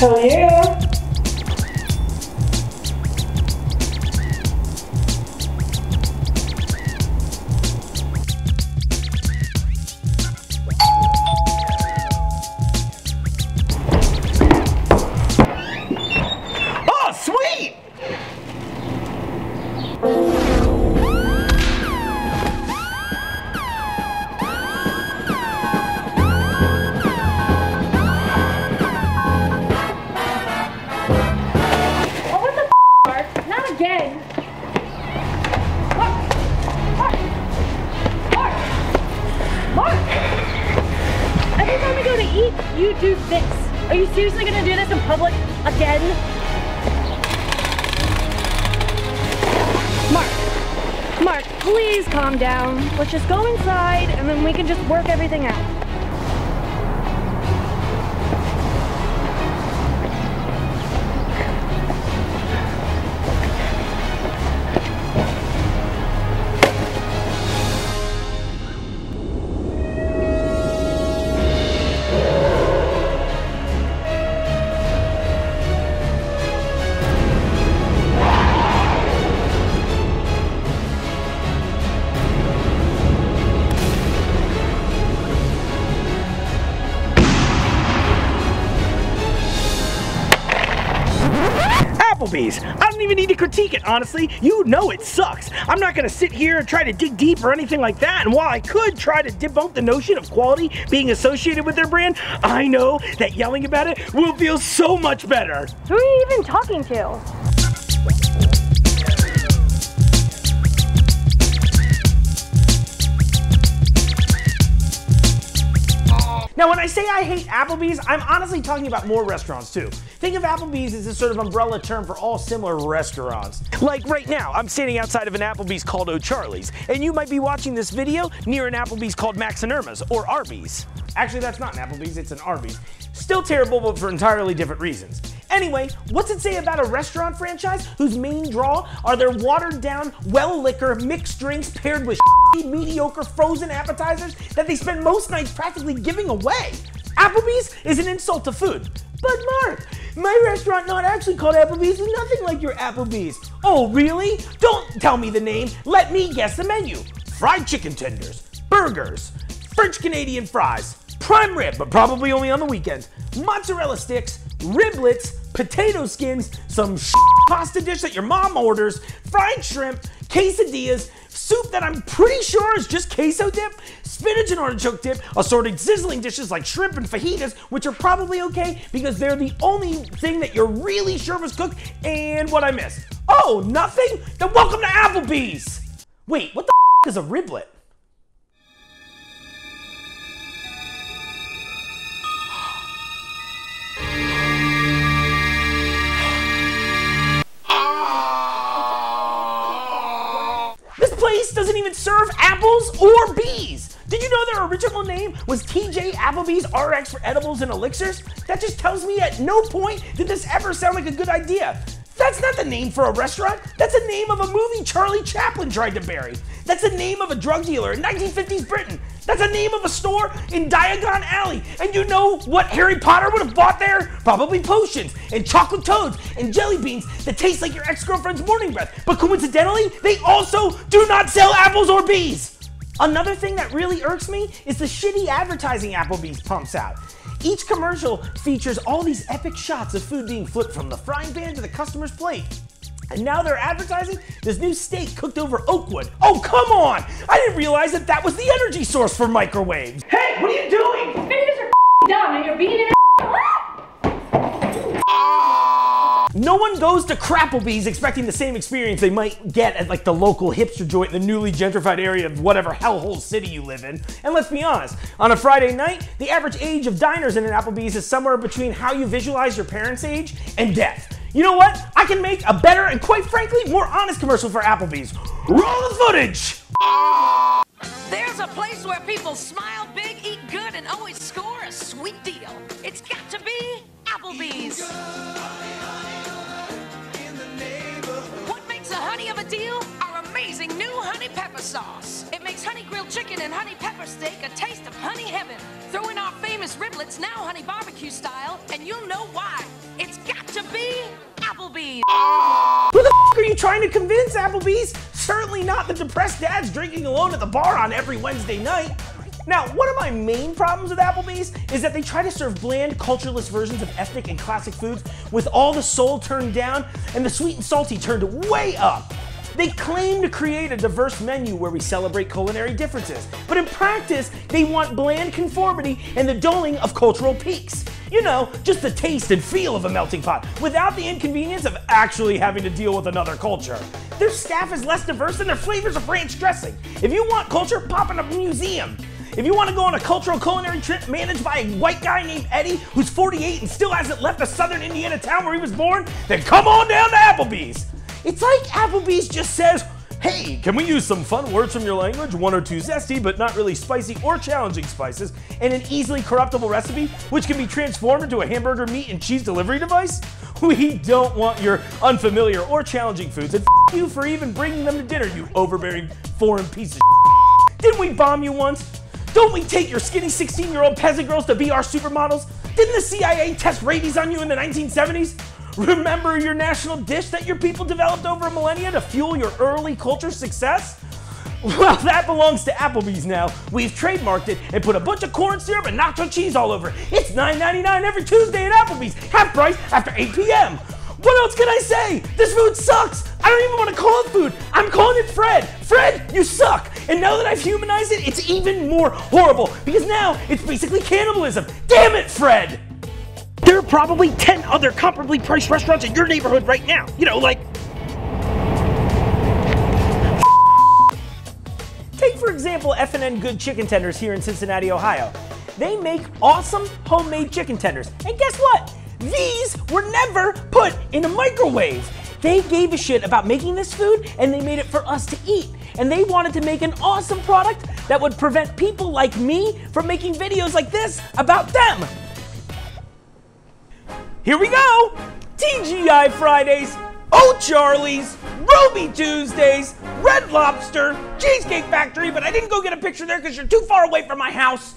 Hell yeah. Oh, sweet! You do this. Are you seriously gonna do this in public again? Mark, please calm down. Let's just go inside and then we can just work everything out. Applebee's. I don't even need to critique it, honestly. You know it sucks. I'm not gonna sit here and try to dig deep or anything like that, and while I could try to debunk the notion of quality being associated with their brand, I know that yelling about it will feel so much better. Who are you even talking to? Now, when I say I hate Applebee's, I'm honestly talking about more restaurants too. Think of Applebee's as a sort of umbrella term for all similar restaurants. Like right now, I'm standing outside of an Applebee's called O'Charlie's, and you might be watching this video near an Applebee's called Max and Irma's, or Arby's. Actually, that's not an Applebee's, it's an Arby's. Still terrible, but for entirely different reasons. Anyway, what's it say about a restaurant franchise whose main draw are their watered-down, well liquor, mixed drinks paired with mediocre frozen appetizers that they spend most nights practically giving away? Applebee's is an insult to food. But Mark, my restaurant not actually called Applebee's is nothing like your Applebee's. Oh, really? Don't tell me the name. Let me guess the menu. Fried chicken tenders, burgers, French Canadian fries, prime rib, but probably only on the weekends, mozzarella sticks, riblets, potato skins, some pasta dish that your mom orders, fried shrimp, quesadillas, soup that I'm pretty sure is just queso dip, spinach and artichoke dip, assorted sizzling dishes like shrimp and fajitas, which are probably okay because they're the only thing that you're really sure was cooked, and what I missed. Oh, nothing? Then welcome to Applebee's! Wait, what the is a riblet? This place doesn't even serve apples or bees. Did you know their original name was TJ Applebee's RX for edibles and elixirs? That just tells me at no point did this ever sound like a good idea. That's not the name for a restaurant. That's the name of a movie Charlie Chaplin tried to bury. That's the name of a drug dealer in 1950s Britain. That's the name of a store in Diagon Alley. And you know what Harry Potter would have bought there? Probably potions and chocolate toads and jelly beans that taste like your ex-girlfriend's morning breath. But coincidentally, they also do not sell apples or bees. Another thing that really irks me is the shitty advertising Applebee's pumps out. Each commercial features all these epic shots of food being flipped from the frying pan to the customer's plate. And now they're advertising this new steak cooked over oak wood. Oh, come on! I didn't realize that that was the energy source for microwaves. Hey, what are you doing? Fingers are dumb and you're being an No one goes to Crapplebee's expecting the same experience they might get at like the local hipster joint in the newly gentrified area of whatever hellhole city you live in. And let's be honest, on a Friday night, the average age of diners in an Applebee's is somewhere between how you visualize your parents' age and death. You know what? I can make a better and quite frankly, more honest commercial for Applebee's. Roll the footage! There's a place where people smile big, eat good, and always score a sweet deal. It's got to be Applebee's. What makes a honey of a deal? Our amazing new honey pepper sauce. It makes honey grilled chicken and honey pepper steak a taste of honey heaven. Throw in our famous riblets, now honey barbecue style, and you'll know why. Who the f are you trying to convince, Applebee's? Certainly not the depressed dads drinking alone at the bar on every Wednesday night. Now, one of my main problems with Applebee's is that they try to serve bland, cultureless versions of ethnic and classic foods with all the soul turned down and the sweet and salty turned way up. They claim to create a diverse menu where we celebrate culinary differences, but in practice, they want bland conformity and the dulling of cultural peaks. You know, just the taste and feel of a melting pot, without the inconvenience of actually having to deal with another culture. Their staff is less diverse than their flavors of ranch dressing. If you want culture, pop in a museum. If you want to go on a cultural culinary trip managed by a white guy named Eddie who's 48 and still hasn't left the southern Indiana town where he was born, then come on down to Applebee's. It's like Applebee's just says, hey, can we use some fun words from your language, one or two zesty but not really spicy or challenging spices, and an easily corruptible recipe which can be transformed into a hamburger, meat, and cheese delivery device? We don't want your unfamiliar or challenging foods, and f you for even bringing them to dinner, you overbearing foreign piece of shit. Didn't we bomb you once? Don't we take your skinny 16-year-old peasant girls to be our supermodels? Didn't the CIA test rabies on you in the 1970s? Remember your national dish that your people developed over a millennia to fuel your early culture success? Well, that belongs to Applebee's now. We've trademarked it and put a bunch of corn syrup and nacho cheese all over it. It's $9.99 every Tuesday at Applebee's, half price after 8 p.m. What else can I say? This food sucks. I don't even want to call it food. I'm calling it Fred. Fred, you suck. And now that I've humanized it, it's even more horrible because now it's basically cannibalism. Damn it, Fred. There are probably 10 other comparably priced restaurants in your neighborhood right now. You know, like... Take, for example, F&N Good Chicken Tenders here in Cincinnati, Ohio. They make awesome homemade chicken tenders. And guess what? These were never put in a microwave. They gave a shit about making this food and they made it for us to eat. And they wanted to make an awesome product that would prevent people like me from making videos like this about them. Here we go! TGI Fridays, O'Charlie's, Roby Tuesdays, Red Lobster, Cheesecake Factory, but I didn't go get a picture there because you're too far away from my house.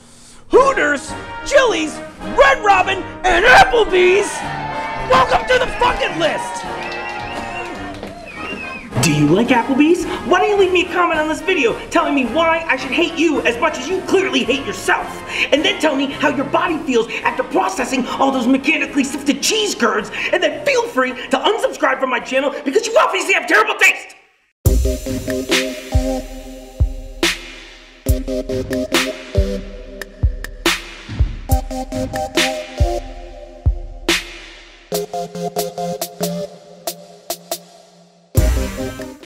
Hooters, Chili's, Red Robin, and Applebee's! Welcome to the Fuckit list! Do you like Applebee's? Why don't you leave me a comment on this video telling me why I should hate you as much as you clearly hate yourself? And then tell me how your body feels after processing all those mechanically sifted cheese curds, and then feel free to unsubscribe from my channel because you obviously have terrible taste!